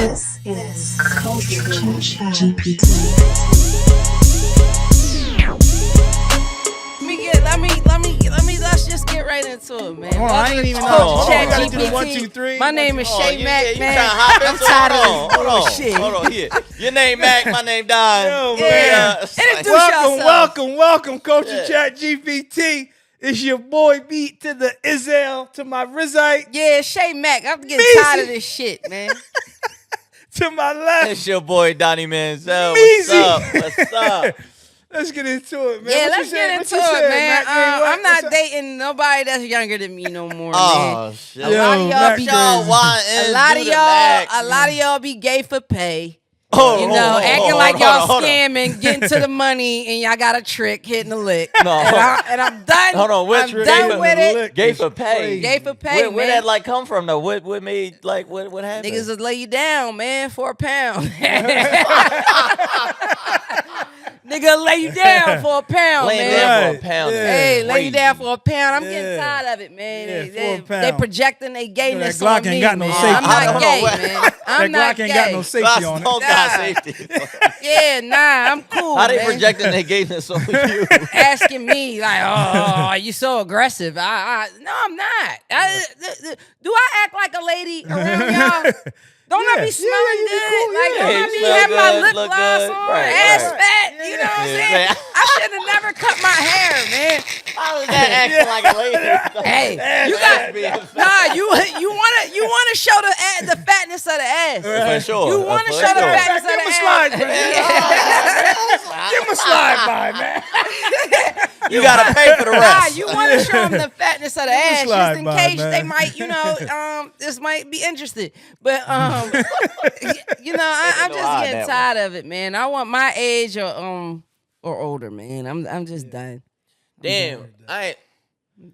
This is ChatGPT. Let's just get right into it, man. Hold on, I ain't even know. Hold on, gotta do the 1, 2, 3. My name is Shay Mack, man. I'm tired of this bullshit. Hold on, here. Your name Mack, my name Don. Yo, Yeah. Introduce yourself. Welcome, Coach of ChatGPT. It's your boy Beat to the Izzel, to my Rizite. Yeah, Shay Mack. I'm getting tired of this shit, man. To my left. It's your boy Donnie Denzel. Meezy. What's up? Let's get into it, man. Yeah, What let's you get saying? into What you it, saying, man. Mac? Man, I'm not what's up? dating nobody that's younger than me no more, man. Oh, shit. A lot of y'all Mac, be y'all want a lot of y'all be gay for pay. Oh, You know, acting like y'all hold on. scamming, getting to the money, and y'all got a trick, hitting the lick. No. And I'm done. Hold on, which I'm trick? done with it. Lick Gay is for pay. crazy. Gay for pay, Where man. that like come from though? What made like what happened? Niggas will lay you down, man, for a pound. Nigga lay you down for a pound, Laying man. down for a Right. pound. Yeah. Hey, lay you Crazy. down for a pound. I'm Yeah. getting tired of it, man. Yeah, They for a pound. they projecting their gayness That Glock on ain't me, got no man. safety. I'm not Hold on, gay, what? man. I'm That not Glock ain't gay. got no safety Gloss on it. don't got safety. Yeah, nah, I'm cool, How they man. projecting their gayness on you? Asking me like, "Oh, you so aggressive?" No, I'm not. Do I act like a lady around y'all? Don't I Yeah. be smelling Yeah, you be good? cool, Like, yeah. don't You I be smell having my good, lip look gloss good. on, Right, ass right. fat? You know what I'm Yeah. saying? I should have never cut my hair, man. How is that acting like a lady? Hey, you got you wanna show the fatness of the ass. For sure. You want to For show the sure. fatness of Give the him a ass. slide, man. Give him a slide by, man. You gotta pay for the Nah, rest. you want to show them the fatness of the ass, just slide in by, case man. they might, this might be interested. But, I'm no just eye getting that tired of it, man. I want my age or older, man. I'm just done. Damn, I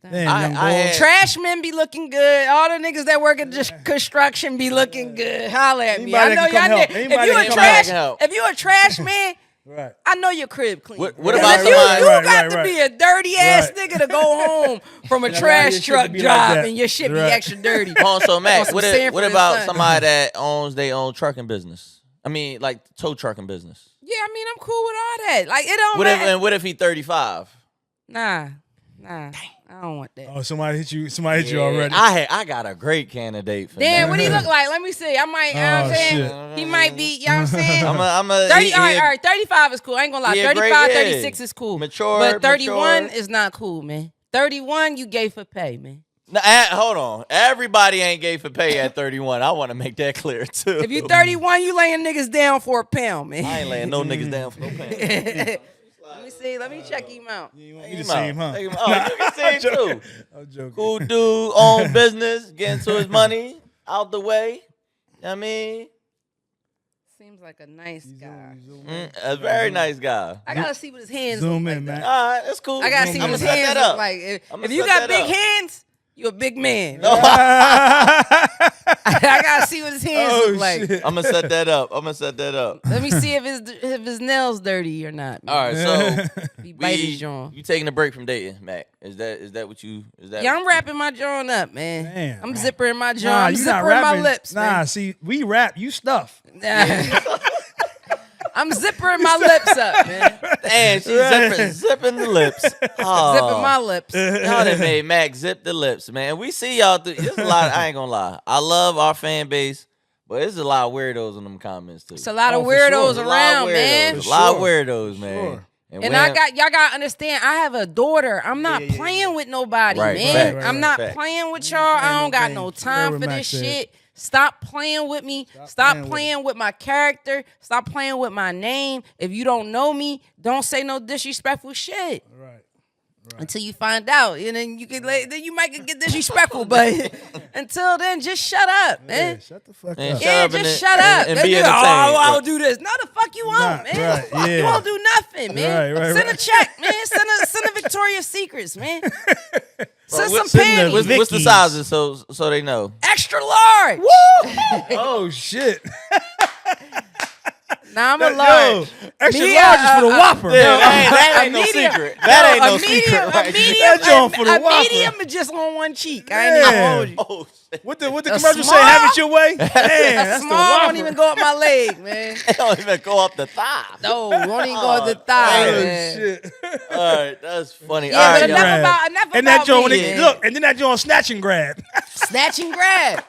Damn, I young boy. had- Trash men be looking good. All the niggas that work at just construction be looking good. Holla at me. Anybody I know that can y'all. come help. If Anybody you that a can trash, help. if you a trash man, Right. I know your crib clean. What Because about if you somebody- got to be a dirty ass nigga to go home from a Yeah, trash your shit truck to be like job that. and your shit be Right. extra dirty. Also, On Mac, some what Sanford and about Son. somebody that owns their own trucking business? I mean, like tow trucking business. Yeah, I mean I'm cool with all that. Like it don't matter. What if he 35? Nah, I don't want that. Oh, somebody hit you. Somebody hit you already. I got a great candidate for Damn, that. what he look like? Let me see. I might, you know what I'm saying? shit. He might be, you know what I'm saying? I'm a 30, all right, 35 is cool. I ain't gonna lie. he a 35, great- yeah. 36 is cool. Mature, But 31 mature. is not cool, man. 31, you gay for pay, man. Now, hold on. Everybody ain't gay for pay at 31. I want to make that clear too. If you 31, you laying niggas down for a pound, man. I ain't laying no niggas down for no pay. Let me see. Let me check him out. You want Take me to him see out. him, huh? Take him out. Oh, you can see him too. I'm joking. Cool dude, own business, getting to his money, out the way. You know what I mean? Seems like a nice guy. A very nice guy. I gotta see what his hands Zoom look in, like. man. though. All right, that's cool. I gotta see what I'ma his set hands that look up. like. If I'ma you set got that big up. hands, you a big man. No. I gotta see what his hands Oh, look like. shit. I'm gonna set that up. Let me see if his nails dirty or not. Man. All right, so He bite his jaw. you taking a break from dating, Mac? Is that what you? Is that? Yeah, I'm wrapping my jaw up, man. Damn. I'm zippering my jaw. Nah, I'm you not zippering my rapping. lips, Nah, man. see, we rap. You stuff. I'm zippering my lips up, man. Damn, she's zipping the lips. Oh. Zipping my lips. Y'all done made Mac zip the lips, man. We see y'all. There's a lot. I ain't gonna lie. I love our fan base, but there's a lot of weirdos in them comments too. It's a lot of for weirdos sure. around, man. A lot of For weirdos, man. Sure. And when- y'all gotta understand, I have a daughter. I'm not playing with nobody, Right, man. facts, I'm not facts. playing with y'all. I don't got thing. no time Whatever for Mac this said. shit. Stop playing with me. Stop playing with my character. Stop playing with my name. If you don't know me, don't say no disrespectful shit. Right. Until you find out, and then then you might get disrespectful. But until then, just shut up, man. Yeah, shut the fuck Man, up. Yeah, up just and- shut up. and They be do, entertained. I'll do this. No, the fuck you won't, Nah, man. right, The fuck yeah. you won't do nothing, man. Right, Send a right. check, man. Send a Victoria's Secrets, man. Send some what's- panties. What's the Vickies. sizes so they know? Extra large. Oh shit. Nah, I'm a large. Extra Me, large is for the Whopper. Yeah, that ain't a no medium. secret. That ain't no a medium, secret, right? A medium, That joint for the a Whopper. medium is just on one cheek. I ain't even Yeah. hold you. Oh, What the A commercial say? small? Have it your way. Man, A that's the small won't Whopper. even go up my leg, man. It don't even go up the thigh. No, won't even go up the thigh, Oh man. shit. All right, that's funny. Yeah, All but right, enough y'all. about And that joint, me, when man. look, and then that joint snatch and grab. Snatch and grab.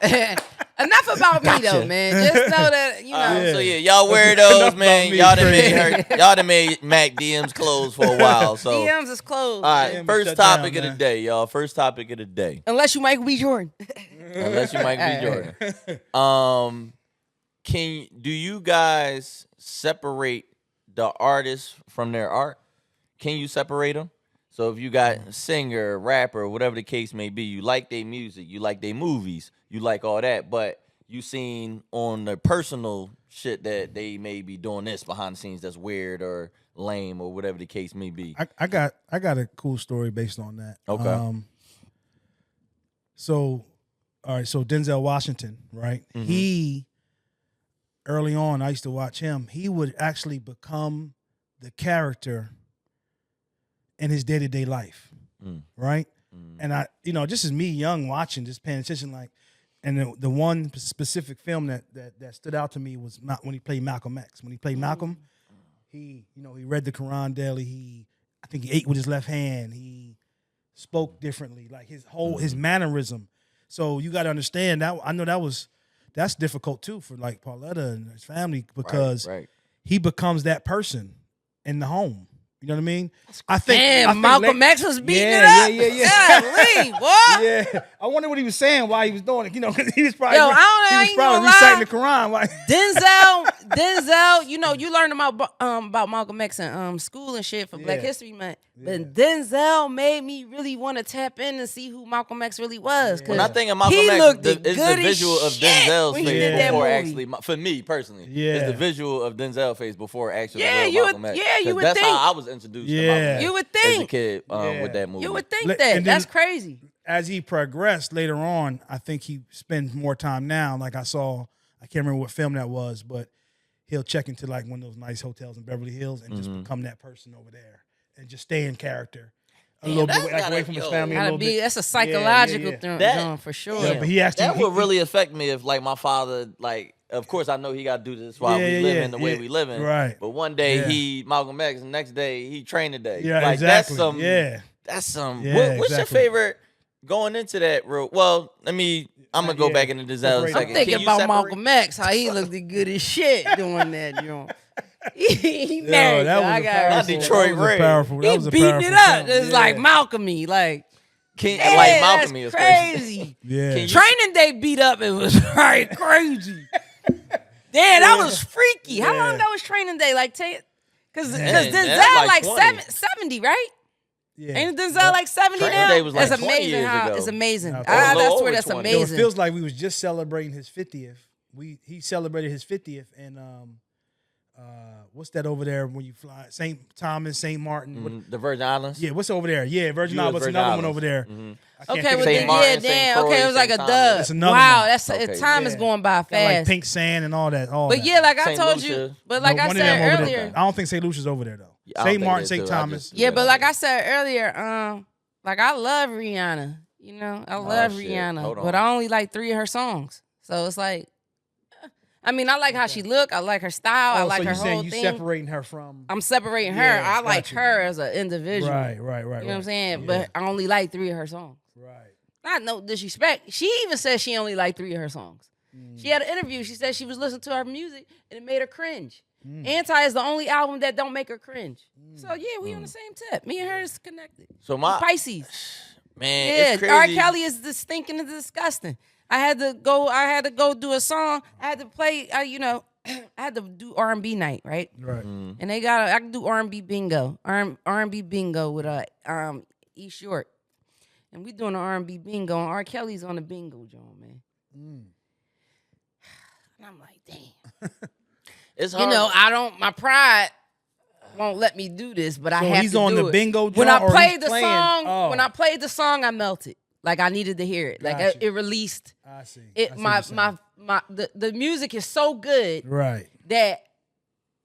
Enough about me though, man. Just know that you know. Yeah. So yeah, y'all Enough weirdos, about man. me, Y'all done crazy. made her. Y'all done made Mac DMs closed for a while. So all DMs is closed. right, DMs first shut topic down, of the man. day, y'all. First topic of the day. Unless you Michael B. Jordan. Unless you Mike B. Jordan. Do you guys separate the artist from their art? Can you separate them? So if you got a singer, rapper, whatever the case may be, you like their music, you like their movies, you like all that, but you seen on the personal shit that they may be doing this behind the scenes that's weird or lame or whatever the case may be. I got a cool story based on that. Okay. So, all right. So Denzel Washington, right? Mhm. He early on, I used to watch him. He would actually become the character in his day-to-day life, right? And I, just as me young watching, just paying attention, like, and the one specific film that stood out to me was when he played Malcolm X. When he played Malcolm, he read the Quran daily. I think he ate with his left hand. He spoke differently, like his mannerism. So you got to understand that. I know that's difficult too for like Pauletta and his family because Right. he becomes that person in the home. You know what I mean? I Damn, think Malcolm X was beating it Yeah, up. yeah. Golly, boy. Yeah, I wonder what he was saying while he was doing it. 'Cause he was probably Yo, I don't know, he I was ain't probably gonna reciting lie. the Quran. While, Denzel, you learned about Malcolm X in school and shit for Black Yeah. History Month. But Denzel made me really want to tap in and see who Malcolm X really was. 'Cause When I think of Malcolm he X, looked it's the good as visual of shit Denzel's when he face did that before movie. actually, for me personally, Yeah. it's the visual of Denzel's face before actually Yeah, real you would- Malcolm X. yeah, you 'Cause would that's think. how I was introduced to Yeah. Malcolm You would X as a think. kid Yeah. with that movie. You would think And that. then- That's crazy. as he progressed later on, I think he spends more time now. Like I can't remember what film that was, but he'll check into like one of those nice hotels in Beverly Hills and just become that person over there and just stay in character a little bit, that's like gotta- away from his yo. family a Gotta little be. bit. That's a psychological yeah. thing for sure. Yeah, but he actually That would really affect me if, like, my father, like, of course, I know he got to do this while we live in the way we live in. Right. But one day Yeah. he Malcolm X, the next day he training day. Yeah, like, exactly. That's some. Yeah, What's your exactly. favorite going into that? Well, I'm gonna go back into Denzel in a Separate. second. I'm thinking Can you about separate? Malcolm X, how he looked good as shit doing that, he married. that was I a got powerful. Not Detroit that was a Ray. powerful. That He was a beating powerful it up. film. It's Yeah. like Malcolm-y. Like, Like yeah, Malcolm that's is crazy. crazy. Yeah. Can you- Training Day beat up. It was right crazy. Damn, that was freaky. How long ago was Training Day? Like, because Man, Denzel that's like like 20. 70, right? Yeah. Ain't Denzel like 70 Training now? Day was like That's 20 amazing. years ago. It's amazing. No, it was a I little swear over that's 20. Yo, it amazing. feels like we was just celebrating his 50th. He celebrated his 50th and what's that over there when you fly? St. Thomas, St. Martin. What- The Virgin Islands. yeah, what's over there? Yeah, Virgin US Islands. What's Virgin another one Islands. over there? Mhm. I can't Okay, think well, of St. the then, name. yeah, Martin, St. damn. Croix, Okay, it was like a St. Thomas. dub. That's another Wow, one. that's Okay. time is Yeah. going by Got like fast. pink sand and all that. But yeah, like I St. told Lucia. you, but like No, I one of them said over there. earlier, I don't think St. Lucia's over there though. Yeah, I don't St. think Martin, it is, St. too. I Thomas. just- yeah, but like I said earlier, like I love Rihanna. You know, I love shit. Rihanna, Hold on. but I only like 3 of her songs. So it's like, I mean, I like how she look. I like her style. I Oh, like so her you saying whole you thing. separating her from? I'm separating her. Yeah, I like gotcha. her as an individual. Right. You know what I'm right. saying? Yeah. But I only like 3 of her songs. Right. Not no disrespect. She even said she only liked 3 of her songs. She had an interview. She said she was listening to her music and it made her cringe. Anti is the only album that don't make her cringe. So yeah, we on the same tip. Me and her is connected. So We my Pisces. man, Yeah, it's crazy. R. Kelly is the stinking and disgusting. I had to go do a song. I had to play. I had to do R&B night, right? Right. Mm. And I can do R&B bingo, R&B bingo with E Short, and we doing the R&B bingo, and R. Kelly's on the bingo, John, man. And I'm like, damn. It's hard. My pride won't let me do this, but I So have he's to on do the it. bingo When joint, I or played he's the playing? song, Oh. when I played the song, I melted. Like I needed to hear it. Like Gotcha. it released. I see. It I see my what you're saying. the music is so good Right. that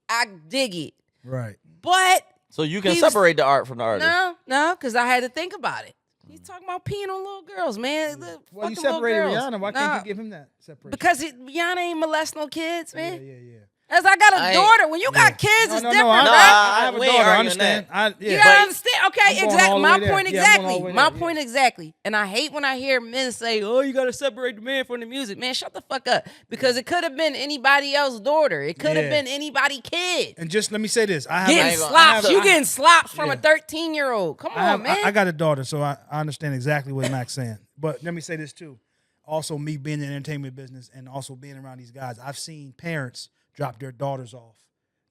I dig it. Right. But So you can he was- separate the art from the artist. no, because I had to think about it. He's talking about peeing on little girls, man. The Well, you fucking little separated girls. Rihanna. Why can't you give him that separation? Because Rihanna ain't molest no kids, man. Yeah. As I got a daughter. When you got kids, it's different, bro. I have a we ain't daughter. I arguing understand. You Yeah. gotta understand. Okay, I'm going all exactly. the My way there. point Yeah, I'm going all the exactly. way My there, point exactly. And I hate when I hear men say, "Oh, you gotta separate the man from the music." Man, shut the fuck up. Because it could have been anybody else's daughter. It could have been anybody's kid. And just let me say this: Getting slops. You getting slops from a 13-year-old. Come on, man. I got a daughter, so I understand exactly what Mack's saying. But let me say this too: also, me being in the entertainment business and also being around these guys, I've seen parents drop their daughters off,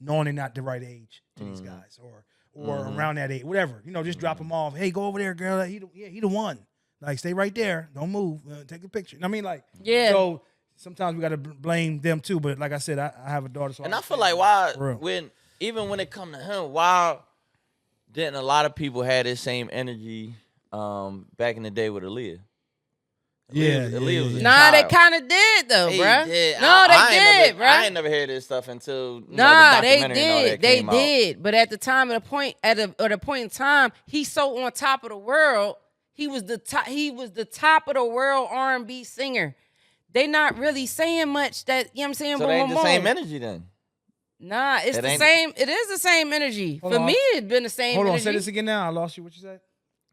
knowing they're not the right age to these guys, or around that age, whatever. Just drop them off. Hey, go over there, girl. He the one. Like, stay right there. Don't move. Take a picture. I mean, like, yeah. So sometimes we got to blame them too. But like I said, I have a daughter, so I feel like even when it come to him, why didn't a lot of people have this same energy back in the day with Aaliyah? Aaliyah was a Nah, they child. kind of did though, They bruh. did. No, they did, bruh. I ain't never heard this stuff until Nah, the they documentary and all did. that They came out. did. But at the time, at a point in time, he's so on top of the world. He was the top. He was the top of the world R&B singer. They not really saying much. That you know what I'm saying. So they ain't the same energy then. Nah, it's the same. It is the same energy. For me, it's been the same. Hold on, energy. say this again. Now I lost you. What you said?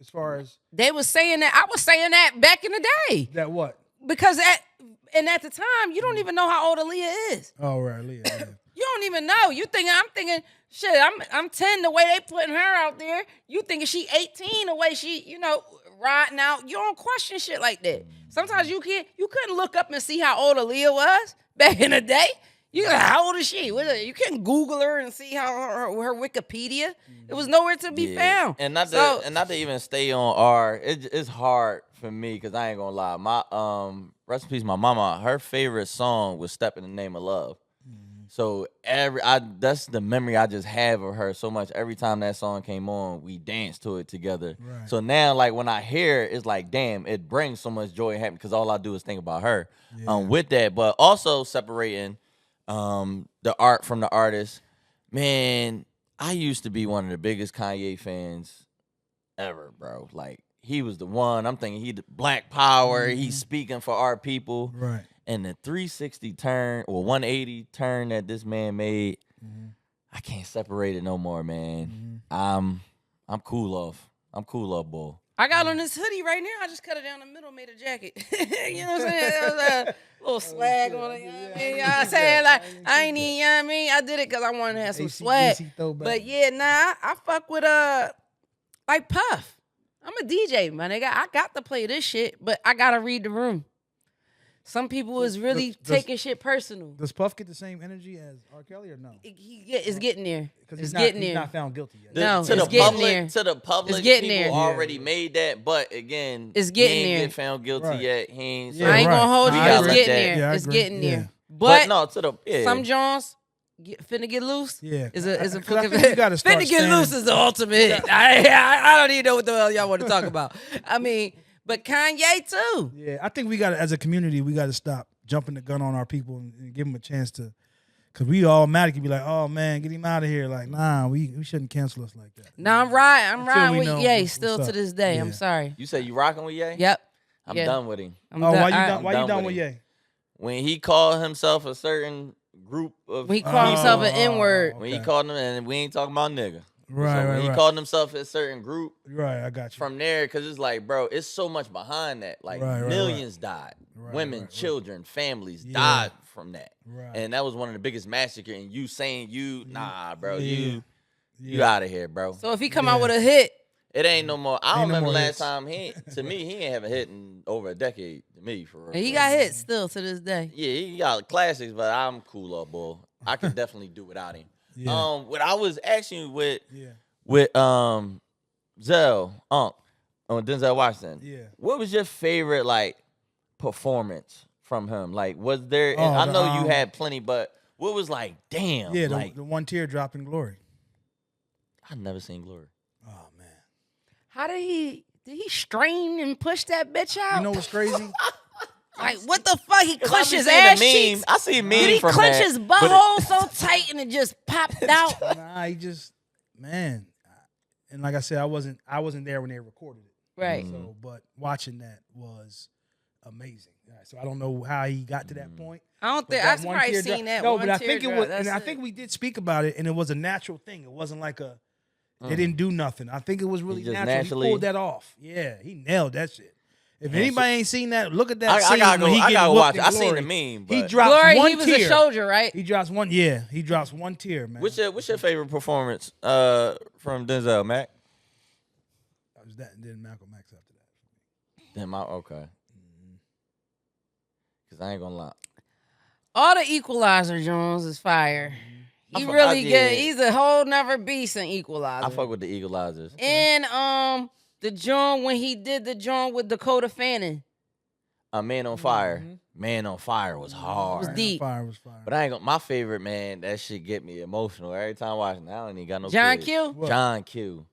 As far as they was saying that, I was saying that back in the day. that, what? Because at the time, you don't even know how old Aaliyah is. Oh, right, Leah. Yeah. You don't even know. I'm thinking, shit, I'm 10 the way they putting her out there. You thinking she 18 the way she, riding out. You don't question shit like that. Sometimes you couldn't look up and see how old Aaliyah was back in the day. You like, how old is she? You couldn't Google her and see how her Wikipedia. It was nowhere to be found. And not to even stay on R. It's hard for me because I ain't gonna lie. My rest in peace, my mama. Her favorite song was "Step in the Name of Love." So that's the memory I just have of her so much. Every time that song came on, we danced to it together. Right. So now, like when I hear it, it's like, damn, it brings so much joy and happiness because all I do is think about her. With that, but also separating the art from the artist. Man, I used to be one of the biggest Kanye fans ever, bro. Like, he was the one. I'm thinking he the Black Power. He's speaking for our people. Right. And the 360 turn or 180 turn that this man made, I can't separate it no more, man. I'm cool off. I'm cool off, boy. I got on this hoodie right now. I just cut it down the middle, made a jacket. You know what I'm saying? There was a little swag on it. You know what I mean? You know what I'm saying? Like, I ain't even, you know what I mean? I did it because I wanted to have some swag. But yeah, nah, I fuck with, like Puff. I'm a DJ, my nigga. I got to play this shit, but I got to read the room. Some people is really taking shit personal. Does Puff get the same energy as R. Kelly or no? It's getting there. Because it's getting there. He's not found guilty yet. No, to it's the getting public, there. to the public, It's getting people there. already made that. But again, It's getting he ain't there. get found guilty yet. He ain't. Yeah, I ain't right. gonna hold you. I It's agree. getting that. there. Yeah, I It's agree. getting Yeah. there. But no, to the some Jones finna get loose. Yeah. Is a 'Cause I fucking think you gotta start finna get standing- loose is the ultimate. I don't even know what the hell y'all want to talk about. I mean, but Kanye too. Yeah, I think we got to, as a community, we got to stop jumping the gun on our people and give them a chance to, because we automatically be like, oh man, get him out of here. Like, nah, we shouldn't cancel us like that. No, I'm riding Until we with know Ye what's still up. to this day. Yeah. I'm sorry. You say you rocking with Ye? Yep. I'm Yeah. done with him. I'm Oh, why you I- done? Why done you done with with him. Ye? When he called himself a certain group of When he called himself an Oh, N-word. when he okay. called him, and we ain't talking about nigga. Right, So when he right. called himself a certain group, Right, I got you. from there, because it's like, bro, it's so much behind that. Like, Right, millions died. Right, Women, right. children, families Yeah. died from that. Right. And that was one of the biggest massacres. And you saying nah, bro, Yeah. you out of here, bro. So if he come out with a hit, It ain't no more. I don't Ain't no remember more last hits. time to me, he ain't have a hit in over a decade to me, for real. and he got hit still to this day. Yeah, he got classics, but I'm cool up, boy. I could definitely do without him. Yeah. What I was asking you with Yeah. Zell, on Denzel Washington. Yeah. What was your favorite like performance from him? Like, was there? And Oh, I know you had plenty, but what was like? Damn. Yeah, like the one teardrop in glory. I've never seen Glory. Oh man. How did he strain and push that bitch out? You know what's crazy? Like, what the fuck? He 'Cause clenched I be his seeing a ass meme. cheeks. I see a meme Did he from clench that, his but butthole so tight and it just popped out? Nah, he just, man. And like I said, I wasn't there when they recorded it. Right. So, but watching that was amazing. So I don't know how he got to that point. I don't but think that I've one probably teardrop- seen that. No, one but I think it teardrop, was, that's and I it. think we did speak about it, and it was a natural thing. It wasn't like they didn't do nothing. I think it was really just natural. naturally- He pulled that off. Yeah, he nailed that shit. If anybody ain't seen that, look at that I scene gotta when go. he I getting gotta whooped watch in it. I seen Glory. the meme. He But drops Glory, one he was tear. a soldier, right? He drops one. Yeah, he drops one tear, man. What's your favorite performance from Denzel, Mac? That was that, and then Malcolm X after that. Damn, okay. Cause I ain't gonna lie. All the Equalizer Jones is fire. He I really did. good. He's a whole nother beast in Equalizer. I fuck with the Equalizers. And the joint when he did the joint with Dakota Fanning. Man on Fire. Man on Fire was hard. It was deep. Fire was fire. But I ain't gonna. My favorite, man, that shit get me emotional every time watching. I don't even got no. John kids. Q? What? John Q.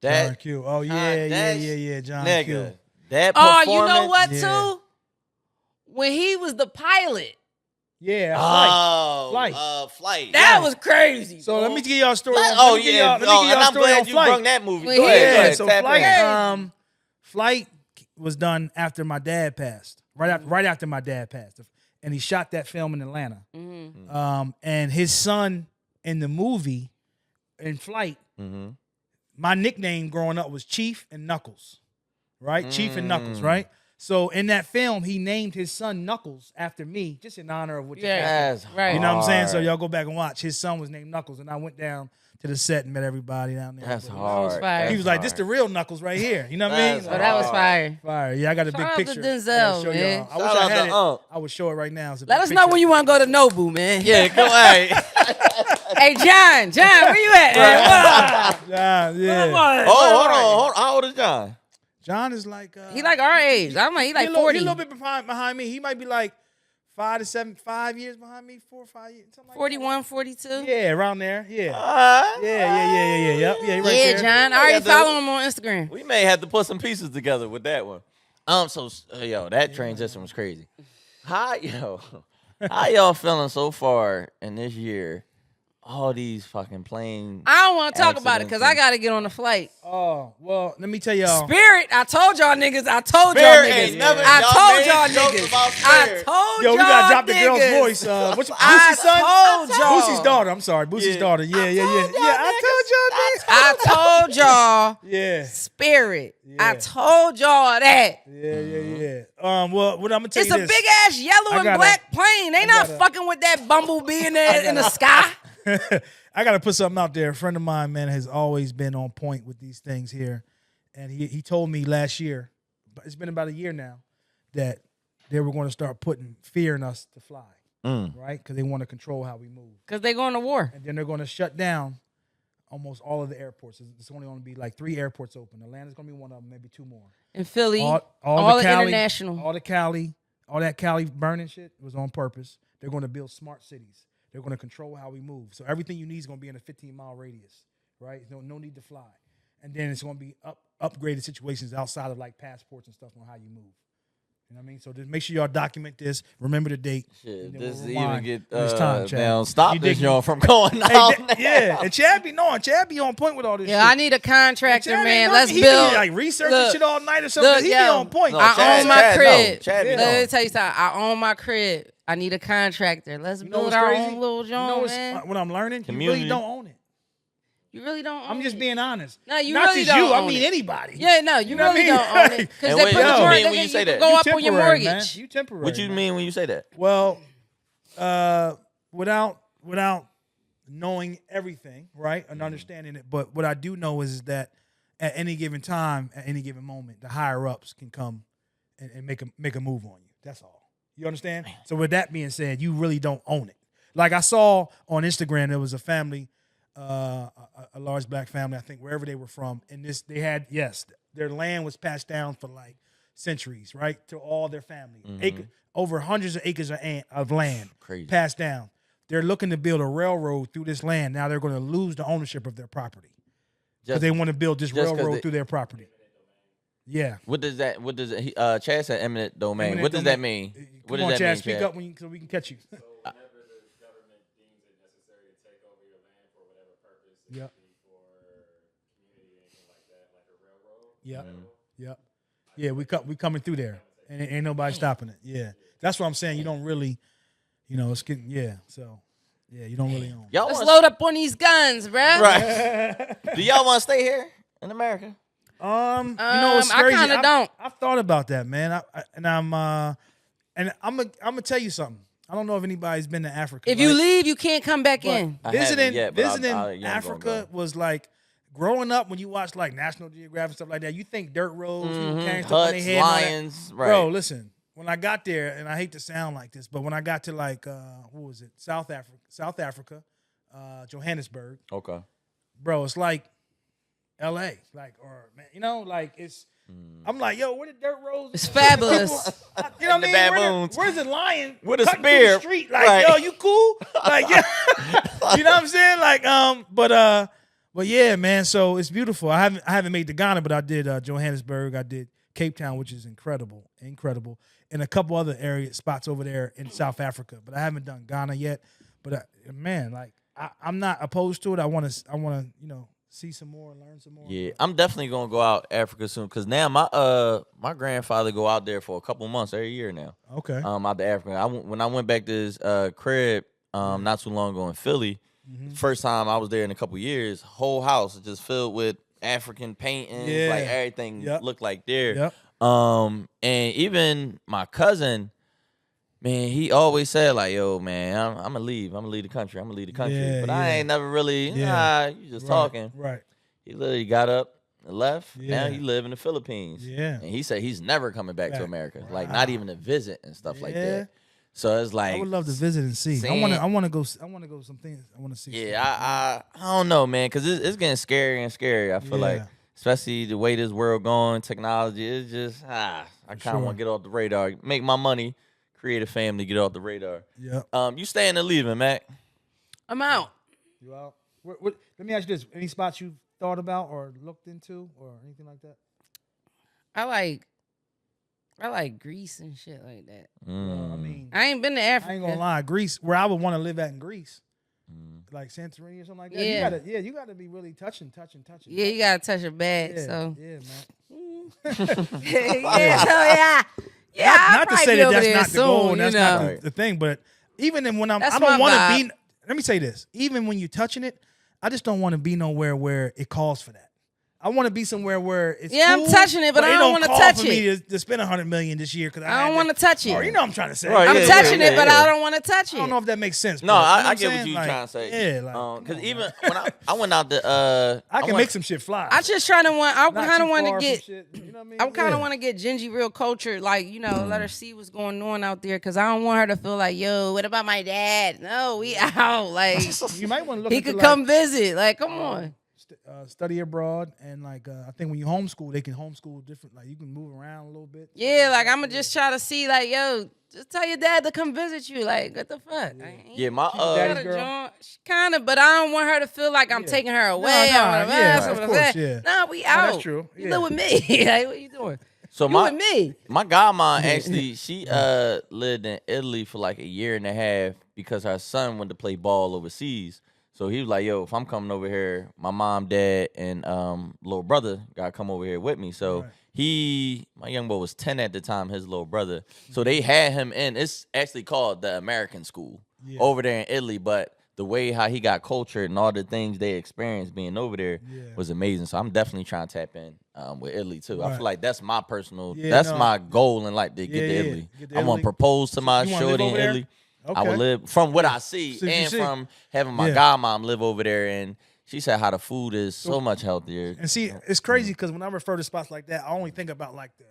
John Q. Oh yeah, that's- John Nigga, Q. that Oh, performance. you know what Yeah. too? When he was the pilot, Yeah, Oh, Flight. Flight. that was crazy. So let bro. me give y'all a story. Flight. on- Oh let me give yeah. y'all- let me Oh, give and y'all a I'm story on glad you Flight. brung that movie. Well, Go yeah, ahead. Go Yeah, ahead. so Tap Flight, in. Flight was done after my dad passed. Right after my dad passed, and he shot that film in Atlanta. And his son in the movie, in Flight, Mhm. my nickname growing up was Chief and Knuckles, right? Chief and Knuckles, right? So in that film, he named his son Knuckles after me, just in honor of what you Yeah. said. That's Right. You know what I'm saying? So hard. y'all go back and watch. His son was named Knuckles, and I went down to the set and met everybody down there. That's But hard. fire. He was like, "This the real Knuckles right here." You know what I mean? That's Oh, that was hard. fire. Fire. Yeah, I got a Shout big out to picture. Denzel, I'll show man. y'all. I Shout wish I out had to it. Unc. I would show it right now. It's a Let big us know picture. when you want to go to Nobu, man. Yeah, go ahead. Hey, John, where you at? Man? Yeah. Hold on. How old is John? John is like He like our age. I'm like, he like 40. He a little bit behind me. He might be like 5 years behind me, 4 or 5 years, something like 41, 42. that. Yeah, around there. Yeah. Yep. Yeah. Yep. Yeah, he right Yeah, there. John. I already got the- follow him on Instagram. We may have to put some pieces together with that one. Yo, that transition was crazy. How y'all feeling so far in this year? All these fucking planes. I don't want to talk about it because I accidents got to get on the flight. Oh, well, let me tell y'all. Spirit, I told y'all niggas. I told Spirit y'all ain't niggas. never- I y'all told made y'all jokes niggas. about I Spirit. told Yo, y'all we gotta drop the girl's niggas. voice. What's I Boosie's son? told y'all. Boosie's daughter. I'm sorry, Boosie's Yeah. daughter. Yeah. I told y'all. Yeah. Spirit. I Yeah. told y'all that. Yeah. Well, what I'm gonna tell It's you a this. big ass yellow and gotta- black plane. They not gotta- fucking with that bumblebee in the sky. I gotta put something out there. A friend of mine, man, has always been on point with these things here, and he told me last year, but it's been about a year now, that they were going to start putting fear in us to fly, right? Because they want to control how we move, Because they going to war. and then they're going to shut down almost all of the airports. It's only going to be like 3 airports open. Atlanta's going to be one of them, maybe 2 more. In Philly, All the Cali, international. all that Cali burning shit was on purpose. They're going to build smart cities. They're going to control how we move. So everything you need is going to be in a 15-mile radius, right? No need to fly. And then it's going to be upgraded situations outside of like passports and stuff on how you move. You know what I mean? So just make sure y'all document this. Remember the date. Shit, and then this we'll even rewind get when it's time, Chad. now stop You this dig me? y'all from going Hey, out. yeah, and Chad be knowing. Chad be on point with all this shit. Yeah, I need a contractor, Chad ain't man. working. Let's He build. be like researching Look, shit all night or something. Look, He be yo, on point. No, I Chad- own my Chad crib. know. Chad be Let knowing. me tell you something. I own my crib. I need a contractor. Let's You know build what's our crazy? own little You know joint, what's, man. what I'm learning? You Community. really don't own it. You really don't own I'm just it. being honest. No, you Not really just you. don't I own mean it. anybody. Yeah, no, you know what I really mean? don't own it. Because And they wait, put the what you joint, mean when you say that? go You up on your temporary, man. mortgage. You temporary. What you man. mean when you say that? Well, without knowing everything, right, and understanding it, but what I do know is that at any given time, at any given moment, the higher ups can come and make a move on you. That's all. You understand? So with that being said, you really don't own it. Like I saw on Instagram, there was a family, a large black family, I think wherever they were from, and they had their land was passed down for like centuries, right, to all their family, over hundreds of acres of land Crazy. passed down. They're looking to build a railroad through this land. Now they're going to lose the ownership of their property because they want to build this just 'cause railroad they- through their property. Yeah. What does that? Chad said eminent domain. Eminent What does domain. that mean? Come What on, does that Chad, mean, speak Chad? up so we can catch you. Whenever the government deems it necessary to take over your land for whatever purpose, it Yep. could be for community, anything like that, like a railroad. Yep. Yep. Yeah, we coming through there, and ain't nobody stopping it. Yeah, that's what I'm saying. You don't really, it's getting So, yeah, you don't really own. Y'all Let's wanna, load up on these guns, bruh. right? Do y'all want to stay here in America? It's crazy. I kinda don't. I've thought about that, man. I'm gonna tell you something. I don't know if anybody's been to Africa. If you right? leave, you can't come back But in. I haven't yet, but visiting I'm Africa gonna go. was like growing up when you watch like National Geographic stuff like that. You think dirt roads, people carrying stuff on their Huts, head, and all that. lions, right? Bro, listen. When I got there, and I hate to sound like this, but when I got to like what was it, South Africa, Johannesburg, Okay. bro, it's like L.A. Like it's. I'm like, yo, where the dirt roads? It's fabulous. You know what The I mean? baboons. Where's the lion With a cutting through spear. the street? Like, Right. yo, you cool? Like, yeah. You know what I'm saying? Like, but yeah, man. So it's beautiful. I haven't made the Ghana, but I did Johannesburg. I did Cape Town, which is incredible, and a couple other spots over there in South Africa. But I haven't done Ghana yet. But man, like, I'm not opposed to it. I want to, see some more, learn some more. Yeah, I'm definitely gonna go out Africa soon because now my grandfather go out there for a couple months every year now. Okay. Out to Africa. When I went back to his crib not too long ago in Philly, first time I was there in a couple years, whole house is just filled with African paintings, Yeah. like everything Yep. looked like there. Yep. And even my cousin, man, he always said like, "Yo, man, I'm gonna leave. I'm gonna leave the country. Yeah, but I yeah. ain't never really. Yeah. You just Right, talking. Right. He literally got up and left. Yeah. Now he live in the Philippines. Yeah. And he said he's never coming back to Back. America. Like not even to visit and stuff like Yeah. that. So it's like I would love to visit and see. seeing- I want to go some things. I want to see. yeah, I don't know, man, because it's getting scarier and scarier. I feel like, Yeah. especially the way this world going, technology is just I kind of sure. want to get off the radar, make my money, create a family, get off the radar. Yeah. You staying or leaving, Mac? I'm out. You out? Let me ask you this: any spots you've thought about or looked into or anything like that? I like Greece and shit like that. Well, I mean, I ain't been to Africa. I ain't gonna lie. Greece, where I would want to live at in Greece, like Santorini or something like that. Yeah. You gotta be really touching. Yeah, you gotta touch her bag. Yeah, So yeah, man. yeah, I'll Not to probably say be that over that's there not the soon, goal and that's you not know. the thing, but even when I That's don't my want to vibe. be. Let me say this: even when you're touching it, I just don't want to be nowhere where it calls for that. I want to be somewhere where it's Yeah, I'm cool, touching it, but I don't wanna call touch for me it. to spend $100 million this year because I don't want to touch it. Or you know what I'm trying to say. Right, I'm yeah, touching it, yeah, but yeah. I don't want to touch it. I don't know if that makes sense. No, bro. You know I I'm get what saying? you Like, trying to say. Yeah, like Because even when I went out the I can make some shit fly. I just trying to I Not kind of too want to far from get. shit, you know what I mean? I kind of Yeah. want to get Gingy real cultured, like let her see what's going on out there, because I don't want her to feel like, yo, what about my dad? No, we out. Like You might want to look. he into, could like, come visit. Like, come on. study abroad, and like I think when you homeschool, they can homeschool different. Like you can move around a little bit. Yeah, like I'm gonna just try to see, like, yo, just tell your dad to come visit you. Like, what the fuck? Yeah, my daddy's girl. Kind of, but I don't want her to feel like I'm taking her away. yeah, of course, yeah. Nah, we No, out. that's true. You Yeah. live with me. Like, what you doing? so You my with me? my godmom actually she lived in Italy for like a year and a half because her son went to play ball overseas. So he was like, yo, if I'm coming over here, my mom, dad, and little brother gotta come over here with me. So my young boy was 10 at the time, his little brother. So they had him in. It's actually called the American School over there in Italy. But the way how he got cultured and all the things they experienced being over there was amazing. So I'm definitely trying to tap in with Italy too. I feel like that's my personal, my goal in life to get to Italy. Get to I'm gonna Italy. propose to my You wanna live shorty in over there? Italy. I Okay. would live from what I see So you and see. from having my Yeah. godmom live over there, and she said how the food is so much healthier. And see, it's crazy because when I refer to spots like that, I only think about like The-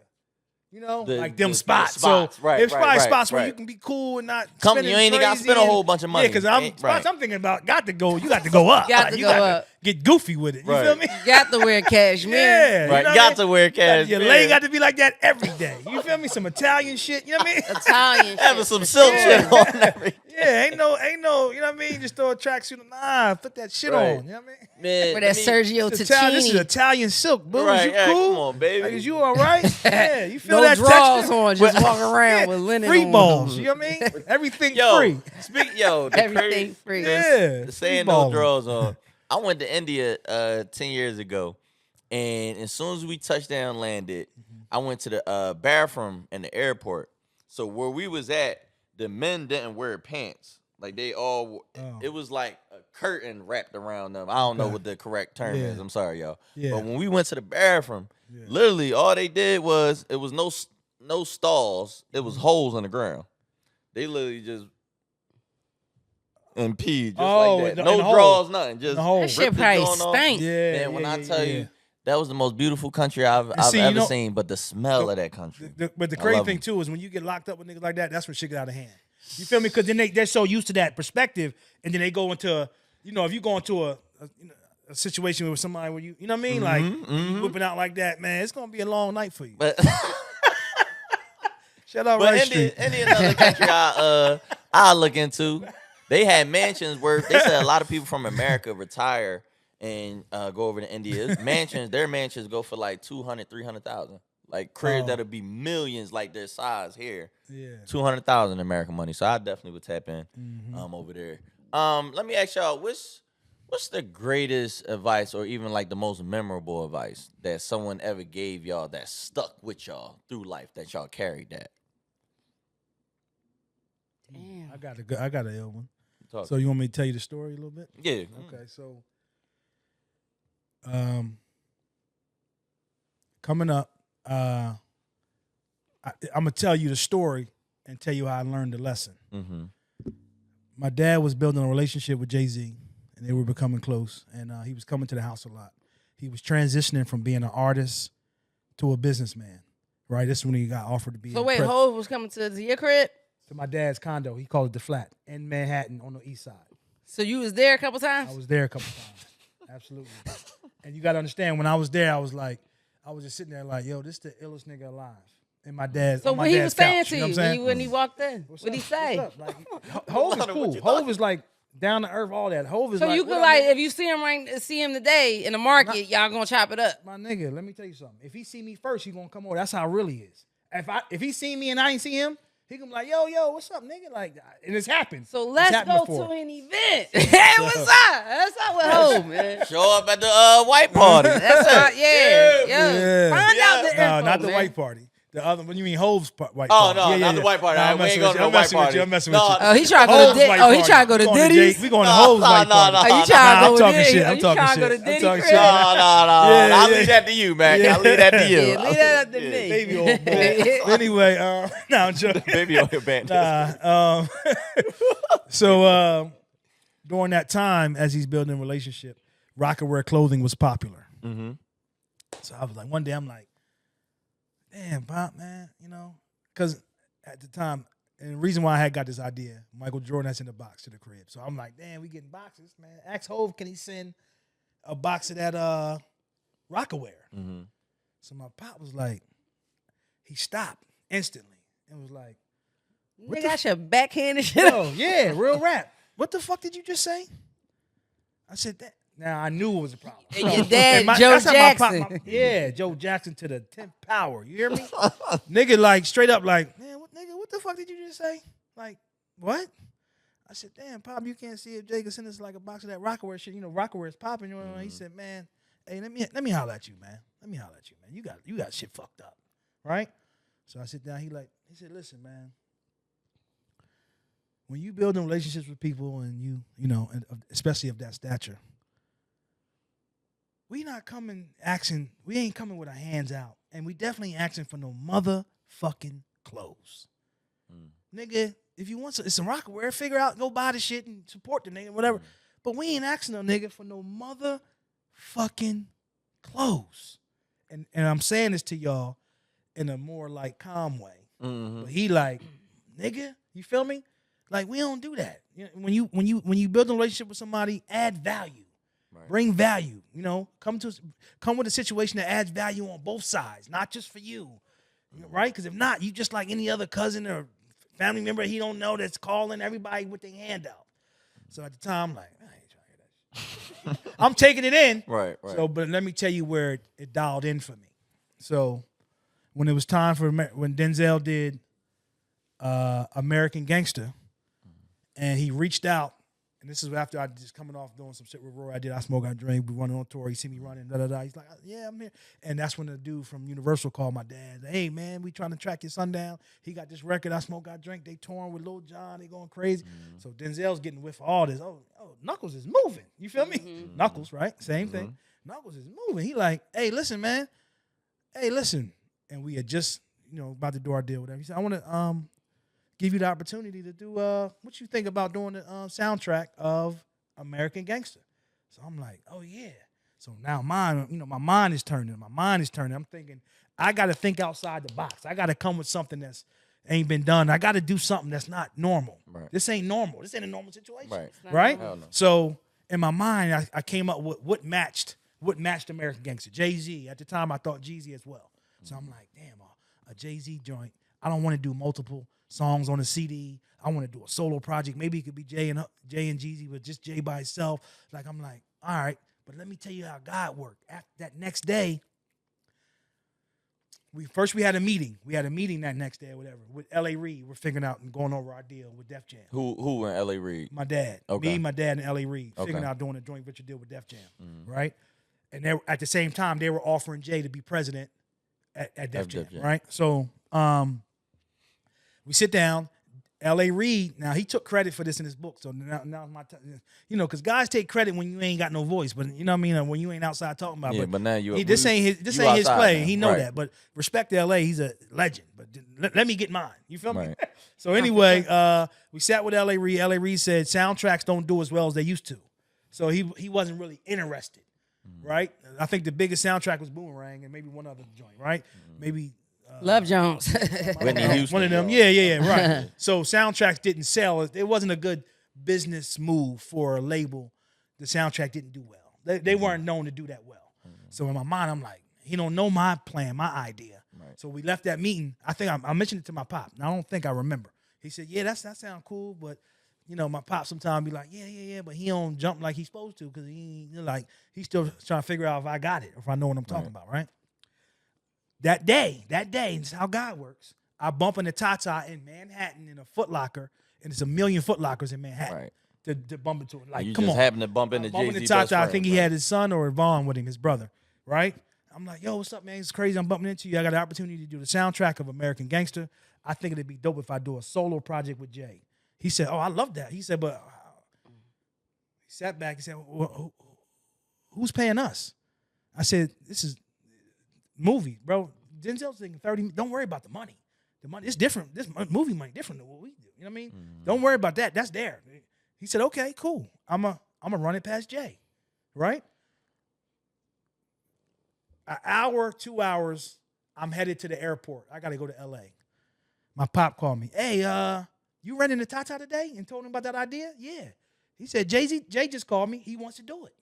like them the spots. spots. So Right, there's right, probably right, spots where right. you can be cool and not. Come- spending you ain't even gotta crazy spend a and- whole bunch of money. Yeah, because I'm Right. thinking about got to go. You got to go up. Got Like, to you go got up. get goofy with it. You Right. feel me? Got to wear cashmere. Yeah, Right, you know what I got mean? to wear cash. Your leg got to be like that every day. You feel me? Some Italian shit. You know what I mean? Italian having shit. some silk shit on and everything. Yeah, ain't no, you know what I mean? Just throw a tracksuit. Nah, put that shit Right. on. You know what I mean? Man, For let that me- Sergio This is Tacchini. Italian silk, boo. Right, Is you yeah, cool? come on, baby. Like, is you all right? Yeah, you feel No that drawers texture? on, just walk around with linen Free on. balls. You know what I mean? Everything Yo, free. the Everything crazy- free. Yeah. the saying free no balling. draws on. I went to India 10 years ago, And as soon as we touched down, landed, I went to the bathroom in the airport. So where we was at, the men didn't wear pants. Like they all, it was like a curtain wrapped around them. I don't know what the correct term is. I'm sorry, y'all. Yeah. But when we went to the bathroom, literally all they did was it was no stalls. It was holes in the ground. They literally just and peed just like that. No draws, nothing. Just That shit probably stank. Yeah. Man, when I tell you, that was the most beautiful country I've ever seen. But the smell of that country. But the crazy thing too is when you get locked up with niggas like that, that's when shit get out of hand. You feel me? Because then they're so used to that perspective, and then they go into if you go into a situation with somebody where you know what I mean, like you whipping out like that, man, it's gonna be a long night for you. But Shut up, right street. Any another country I look into, they had mansions where they said a lot of people from America retire and go over to India. Their mansions go for like 200, 300,000. Like cribs that'll be millions, like their size here. Yeah, 200,000 American money. So I definitely would tap in over there. Let me ask y'all, what's the greatest advice, or even like the most memorable advice that someone ever gave y'all that stuck with y'all through life that y'all carried that? Damn. I got a ill one. Talk. So you want me to tell you the story a little bit? Yeah. Okay, so coming up, I'm gonna tell you the story and tell you how I learned the lesson. Mm-hmm. My dad was building a relationship with Jay-Z, and they were becoming close. And he was coming to the house a lot. He was transitioning from being an artist to a businessman. Right, this is when he got offered to be. So wait, Hov was coming to your crib? To my dad's condo. He called it the Flat in Manhattan on the east side. So you was there a couple times? I was there a couple times. Absolutely. And you got to understand, when I was there, I was just sitting there like, yo, this the illest nigga alive. And my dad's So on my what he dad's was saying couch, to you know you what I'm saying? when he walked in? What'd he say? What's up? Like, Hov is cool. Hov is like down to earth, all that. Hov is So like, you could what like, up, if you see him today in the market, y'all gonna chop it up. my nigga, let me tell you something. If he see me first, he gonna come over. That's how it really is. If he see me and I ain't see him, he gonna be like, yo, what's up, nigga? Like, and it's happened. So It's let's happened go before. to an event. Hey, what's up? That's up with Hov, man. Show up at the white party. That's up, yeah. Yeah. Find out the info, No, not the man. white party. The other, when you mean Hov's white Oh, party. no, Yeah, not the white party. We ain't going to no white party. I'm messing with you. Oh, he trying to go to Diddy. Oh, he trying to go to Diddy's. We going to Hov's white party. Oh, you trying to go I'm to talking Diddy? shit. Oh, I'm you talking trying to go shit. to Diddy I'm talking crib? shit. No. Yeah, I'll yeah. leave that to you, Mack. Yeah. I'll leave that to you. Yeah, leave that up to me. Baby old boy. Anyway, no, I'm joking. Baby on your band. So during that time, as he's building a relationship, rocket-wear clothing was popular. Mm-hmm. So I was like, one day I'm like, damn, Pop, man, because at the time, and the reason why I had got this idea, Michael Jordan has in the box to the crib. So I'm like, damn, we getting boxes, man. Ask Hov, can he send a box of that rocket-wear? Mm-hmm. So my pop was like, he stopped instantly and was like, Nigga, I should backhand and shit. yo, yeah, real rap. What the fuck did you just say? I said that. Now I knew it was a problem. And your dad, And Joe that's how Jackson. yeah, Joe Jackson to the 10th power. You hear me? Nigga, like straight up, like, man, what the fuck did you just say? Like, what? I said, damn, Pop, you can't see if Jay can send us like a box of that rocket-wear shit. Rocket-wear is popping. He said, man, hey, let me holler at you, man. Let me holler at you, man. You got shit fucked up, right? So I sit down. He said, listen, man. When you building relationships with people and you know, and especially of that stature, we ain't coming with our hands out. And we definitely ain't asking for no motherfucking clothes. Nigga, if you want it's some rocket-wear, figure out, go buy the shit and support the nigga, whatever. But we ain't asking no nigga for no motherfucking clothes. And I'm saying this to y'all in a more like calm way. Mm-hmm. But he like, nigga, you feel me? Like, we don't do that. When you build a relationship with somebody, add value. Right. Bring value. Come with a situation that adds value on both sides, not just for you. Right? Because if not, you just like any other cousin or family member he don't know that's calling everybody with their hand out. So at the time, I'm like, I ain't trying to hear that shit. I'm taking it in. Right. So, but let me tell you where it dialed in for me. So when it was time when Denzel did American Gangster, and he reached out And this is after I just coming off doing some shit with Roy. I did I Smoke, I Drink. We running on tour. He see me running, da-da-da. He's like, yeah, I'm here. And that's when the dude from Universal called my dad. Hey, man, we trying to track your son down. He got this record, I Smoke, I Drink. They touring with Lil Jon. They going crazy. So Denzel's getting with all this. Oh, Knuckles is moving. You feel me? Knuckles, right? Same thing. Knuckles is moving. He like, hey, listen, man. Hey, listen. And we had just, about to do our deal, whatever. He said, I want to give you the opportunity to do what you think about doing the soundtrack of American Gangster. So I'm like, oh yeah. So now my mind is turning. I'm thinking, I got to think outside the box. I got to come with something that's ain't been done. I got to do something that's not normal. Right. This ain't normal. This ain't a normal situation. Right. Right? So in my mind, I came up with what matched American Gangster. Jay-Z. At the time, I thought Jeezy as well. So I'm like, damn, a Jay-Z joint. I don't want to do multiple songs on a CD. I want to do a solo project. Maybe it could be Jay and Jeezy, but just Jay by himself. I'm like, all right, but let me tell you how God worked. After that next day, we had a meeting. We had a meeting that next day or whatever with L.A. Reid. We're figuring out and going over our deal with Def Jam. Who in L.A. Reid? My dad. Okay. Me, my dad, and L.A. Reid figuring out doing a joint venture deal with Def Jam, right? And they, at the same time, they were offering Jay to be president at Def Jam, right? So we sit down. L.A. Reid, now he took credit for this in his book, so now my time. Because guys take credit when you ain't got no voice, but you know what I mean, when you ain't outside talking about. Yeah, but now this ain't his play. Now. He know that, but respect to L.A. He's a legend. But let me get mine. You feel me? So anyway, we sat with L.A. Reid. L.A. Reid said soundtracks don't do as well as they used to, so he wasn't really interested, right? I think the biggest soundtrack was Boomerang and maybe one other joint, right? Maybe. Love Jones. Whitney Houston. One of them. Yeah, right. So soundtracks didn't sell. It wasn't a good business move for a label. The soundtrack didn't do well. They weren't known to do that well. So in my mind, I'm like, he don't know my plan, my idea. Right. So we left that meeting. I think I mentioned it to my pop. I don't think I remember. He said, yeah, that sounds cool, but my pop sometimes be like, yeah, but he don't jump like he's supposed to because he's still trying to figure out if I got it, if I know what I'm talking about, right? That day, this is how God works. I bump into Tata in Manhattan in a Foot Locker, and there's a million Foot Lockers in Manhattan to bump into it. Like, you come just on. happened to bump into Bumping Jay-Z into Tata, best I think he friend, had his son or Vaughn with him, his brother, right? I'm like, yo, what's up, man? It's crazy. I'm bumping into you. I got the opportunity to do the soundtrack of American Gangster. I think it'd be dope if I do a solo project with Jay. He said, oh, I love that. He said, but he sat back. He said, well, who's paying us? I said, this is movie, bro. Denzel's thinking 30. Don't worry about the money. The money, it's different. This movie money different than what we do. You know what I mean? Don't worry about that. That's there. He said, okay, cool. I'm a run it past Jay, right? An hour, 2 hours, I'm headed to the airport. I got to go to L.A. My pop called me. Hey, you running the Tata today and told him about that idea? Yeah. He said, Jay just called me. He wants to do it.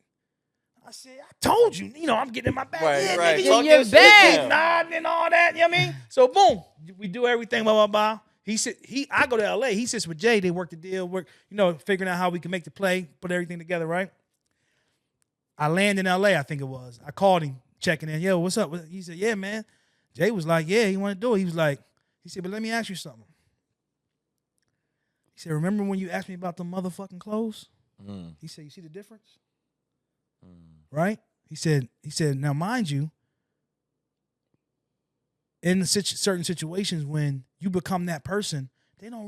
I said, I told you, I'm getting in my bag. Right. Nigga, In your bag. Nodding and all that, you know what I mean? So boom, we do everything, blah, blah, blah. I go to LA, he sits with Jay, they work the deal, figuring out how we can make the play, put everything together, right? I land in LA, I think it was. I called him, checking in, yo, what's up? He said, yeah, man. Jay was like, yeah, he wanted to do it. He said, but let me ask you something. He said, remember when you asked me about the motherfucking clothes? He said, you see the difference? Right? He said, now mind you, in certain situations when you become that person, they don't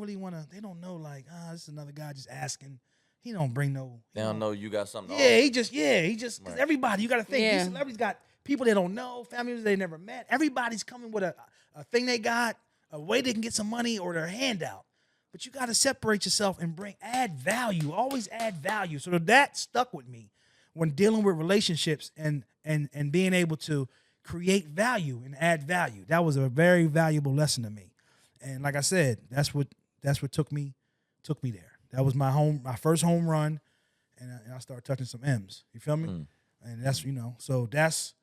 know like, this is another guy just asking. He don't bring no. They don't know you got something. Yeah, he just, cause Right. everybody, you got to think, these celebrities got people they don't know, families they never met. Everybody's coming with a thing they got, a way they can get some money or their handout. But you got to separate yourself and add value, always add value. So that stuck with me when dealing with relationships and being able to create value and add value. That was a very valuable lesson to me. And like I said, that's what took me there. That was my first home run, and I started touching some M's. You feel me? And that's so that's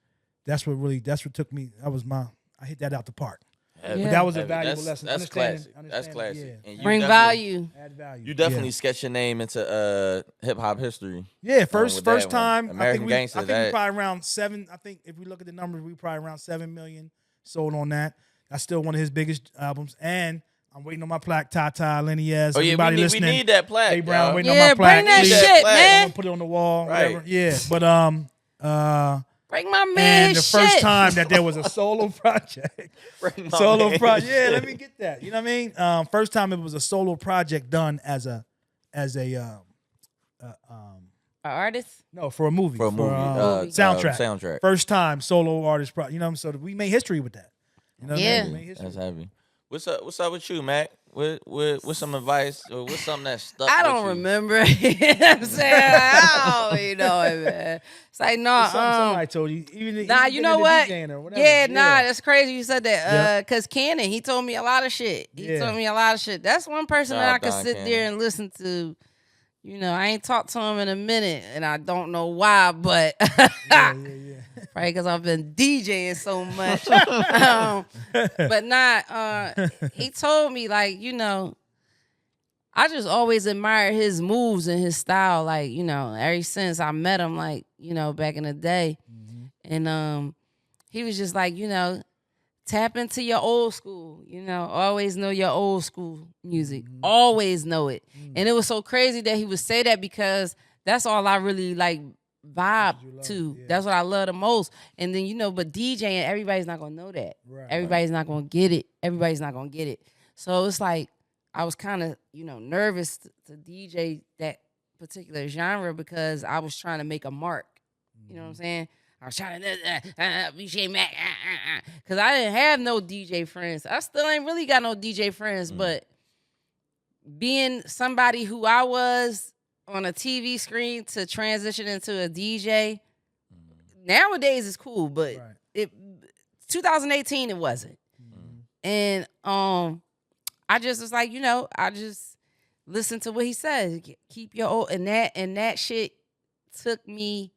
what took me. I hit that out the park. But that was a valuable lesson. That's classic. That's classic. Yeah. And you Bring definitely- value. Add value. You definitely sketched your name into hip hop history. Yeah, first with that time. one. American Gangster. I think we probably around 7. I think if we look at the numbers, we probably around 7 million sold on that. That's still one of his biggest albums. And I'm waiting on my plaque. Tata, Lenny S. Oh yeah, everybody we listening. need that plaque. Hey Brown, y'all. waiting on my Yeah, plaque. bring that Please. shit, plaque. I'm man. gonna put it on the wall. Right. Whatever. Yeah, but Bring my man and the his first shit. time that there was a solo project, Bring my solo man project. shit. Yeah, let me get that. You know what I mean? First time it was a solo project done as a Artist. no, for a movie. For a movie, soundtrack. soundtrack. First time solo artist project. You know what I'm saying? So we made history with that. You know what I Yeah. mean? We made history. That's heavy. What's up with you, Mac? What's some advice or what's something that stuck? I with don't you? remember. You know what I'm saying? I don't even know it, man. It's like, no, Something somebody told you. Even nah, you know what? Or whatever. Yeah, nah, that's crazy you said that. Cause Cannon, he told me a lot of shit. He Yeah. told me a lot of shit. That's one person Shout that I out could Don sit Cannon. there and listen to. You know, I ain't talked to him in a minute, and I don't know why, but probably because I've been DJing so much. But he told me, like, you know, I just always admired his moves and his style, like, you know, ever since I met him, like, you know, back in the day. And he was just like, you know, tap into your old school, you know, always know your old school music, always know it. And it was so crazy that he would say that because that's all I really like vibe to. yeah. That's what I love the most. And then, you know, but DJing, everybody's not gonna know that. Right. Everybody's not gonna get it. Everybody's not gonna get it. So it's like I was kind of, you know, nervous to DJ that particular genre because I was trying to make a mark. You know what I'm saying? I was trying to DJ Mack, because I didn't have no DJ friends. I still ain't really got no DJ friends, but being somebody who I was on a TV screen to transition into a DJ, nowadays is cool, but Right. 2018 it wasn't. And I just was like, you know, I just listened to what he says. Keep your old and that shit took me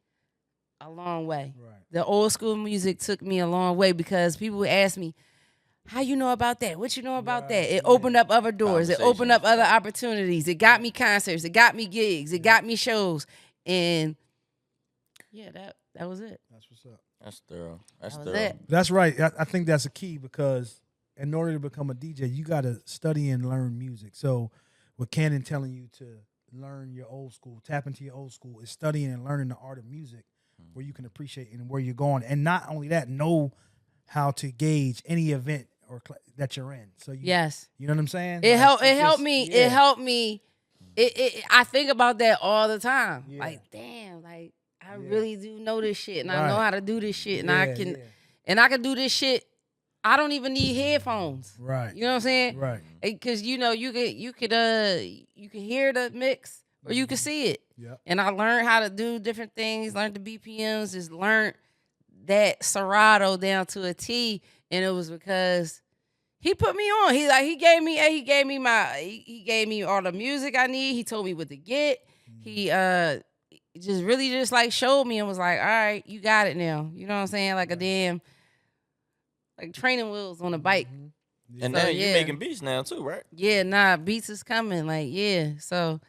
a long way. Right. The old school music took me a long way because people would ask me, how you know about that? What you know about that? It opened up other doors. It opened up other opportunities. It got me concerts. It got me gigs. It got me shows. And yeah, that was it. That's what's up. That's thorough. That's That was thorough. it. That's right. I think that's a key because in order to become a DJ, you got to study and learn music. So with Cannon telling you to learn your old school, tap into your old school, is studying and learning the art of music where you can appreciate and where you're going. And not only that, know how to gauge any event or that you're in. So Yes. you know what I'm saying? It helped. it's It helped just- me. yeah. It helped me. I think about that all the time. Yeah. Like, damn, like I really do know this shit, and I Right. know how to do this shit, and Yeah, I can, yeah. and I can do this shit. I don't even need headphones. Right. You know what I'm saying? Right. Because you know you could hear the mix or you could see it. Yep. And I learned how to do different things. Learned the BPMs. Just learned that Serato down to a T, and it was because he put me on. He gave me all the music I need. He told me what to get. He just really just like showed me and was like, all right, you got it now. You know what I'm saying? Like a damn like training wheels on a bike. And So, then you yeah. making beats now too, right? Yeah, nah, beats is coming. Like, yeah. So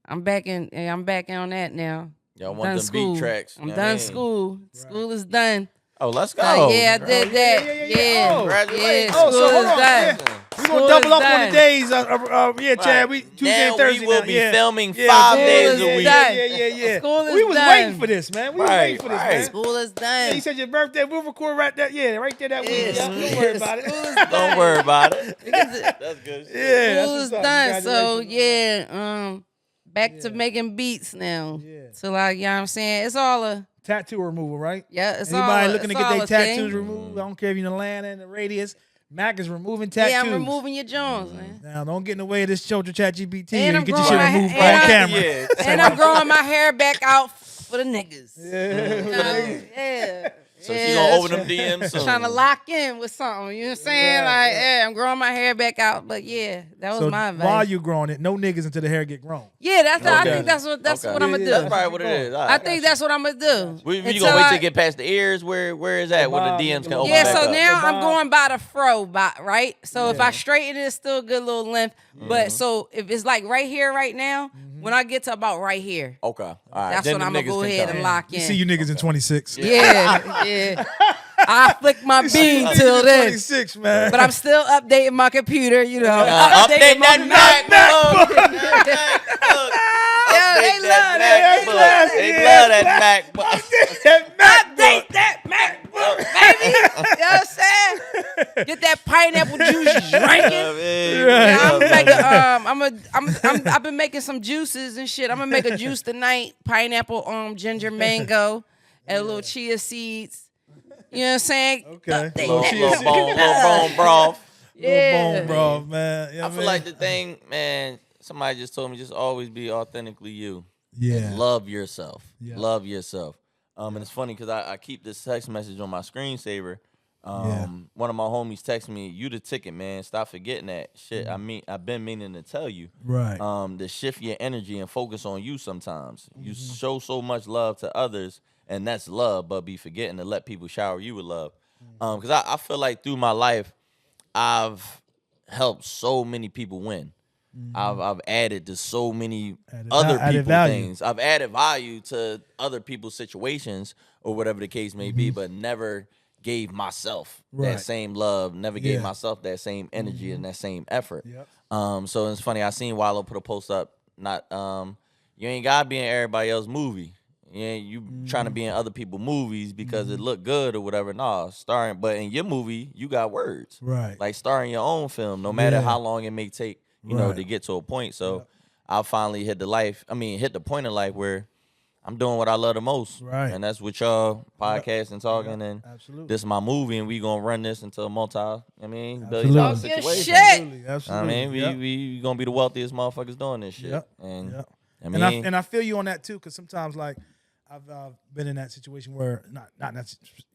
I'm back in on that now. Y'all I'm want done them school. beat tracks. I'm you know what I done mean? school. School is done. Oh, let's go. So, yeah, I did that. yeah. Oh, congratulations. School so hold is on. done. We're School gonna double is up on done. the days. Yeah, Chad. Right. Tuesday Now and Thursday. we will now. be Yeah. filming Yeah, 5 school days is a week. done. Yeah. School is We was done. waiting for this, man. We was Right, waiting for this, right. man. School is Yeah, done. you said your birthday. We'll record right there. Yeah, right there that week. Yeah. Yeah, don't worry about School it. is done. Don't worry about it. Because That's good. Shit. Yeah, that's School what's is up. done. So Congratulations. yeah, back to making beats now. Yeah. So like, you know what I'm saying? It's all a Tattoo removal, right? it's all Anybody a, looking to it's get all their a thing. tattoos removed? I don't care if you're in Atlanta in the radius. Mac is removing tattoos. Yeah, I'm removing your Jones, man. Now, don't get in the way of this children ChatGPT And and I'm get your shit growing my- removed and on I- camera. Yeah. And I'm growing my hair back out for the niggas. Yeah. You know? Yeah. So yeah, she gonna open them DMs soon. trying to lock in with something. You know what I'm saying? Like, yeah, I'm growing my hair back out. But yeah, that was So my advice. while you growing it, no niggas until the hair get grown. Yeah, I Okay. think that's what Okay. I'm gonna do. Yeah, That's probably what it is. All I right. think that's what I'm gonna do. You Until gonna wait I- till it get past the ears? Where is that? Where the Bob, DMs can yeah, open Yeah, back so up? now I'm Bob. going by the fro, right? So if I straighten it, it's still a good little length. But so if it's like right here, right now, when I get to about right here, Okay. All right. that's Then when them I'm gonna niggas go can ahead come. and lock You in. see you niggas in 26. Yeah, yeah. I flick my bean till then. 26, man. But I'm still updating my computer, you know. Update that MacBook. Yeah, they love that. They love that MacBook. Update that MacBook, baby. You know what I'm saying? Get that pineapple juice drinking. I've been making some juices and shit. I'm gonna make a juice tonight. Pineapple, ginger, mango, and a little chia seeds. You know what I'm saying? Okay. Little bone broth. Yeah. Bone broth, man. You know I what feel like the thing, man, somebody just told me just always be authentically you. Yeah. And love yourself. Yeah. Love yourself. And it's funny because I keep this text message on my screensaver. One of my homies texted me, "You the ticket, man. Stop forgetting that shit." I mean, I've been meaning to tell you. Right. To shift your energy and focus on you sometimes. You show so much love to others, and that's love, but be forgetting to let people shower you with love. Because I feel like through my life, I've helped so many people win. I've added to so many other people's things. I've added value to other people's situations or whatever the case may be, but never gave myself that same love, never gave myself that same energy and that same effort. Yep. So it's funny, I seen Wallow put a post up, not you ain't gotta be in everybody else's movie. Yeah, you trying to be in other people's movies because it look good or whatever. Nah, starring, but in your movie, you got words. Right. Like starring your own film, no matter how long it may take, you know, to get to a point. So I finally hit the point in life where I'm doing what I love the most. Right. And that's with y'all podcasting and talking. And Absolutely. this is my movie, and we gonna run this into a Absolutely. billion-dollar Talk your situation. shit. Absolutely. I Absolutely. mean, we gonna be the wealthiest motherfuckers doing this shit. Yep. And Yep. I mean, And I feel you on that too, because sometimes like I've been in that situation where not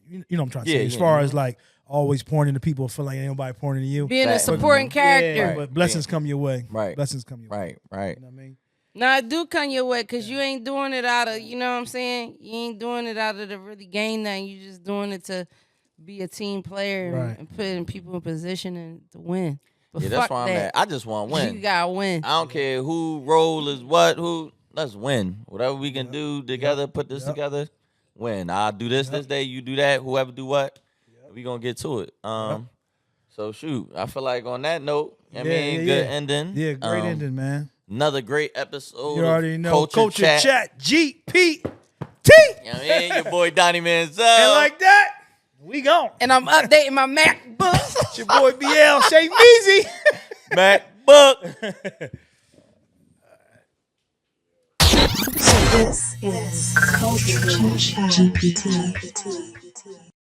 you know what I'm trying to say, as far as like always pointing to people, feel like ain't nobody pointing to you. Being a Facts. supporting character. Yeah, but blessings come your way. Right. Blessings come your way. right. You know what I mean? Nah, it do come your way because you ain't doing it out of, you know what I'm saying? You ain't doing it out of to really gain nothing. You just doing it to be a team player Right. and putting people in position and to win. But Yeah, fuck that's why I'm that. at. I just want to win. You gotta win. I don't care who role is what, let's win. Whatever we can do together, put this together, win. I'll do this day, you do that, whoever do what, we gonna get to it. So shoot, I feel like on that note, good ending. Yeah, great ending, man. Another great episode. You already of know. Culture Chat GPT. You know what I mean? Your boy Donnie Denzel. And like that, we gone. And I'm updating my MacBook. It's your boy BL Shay Meezy. MacBook. This is Culture Chat GPT.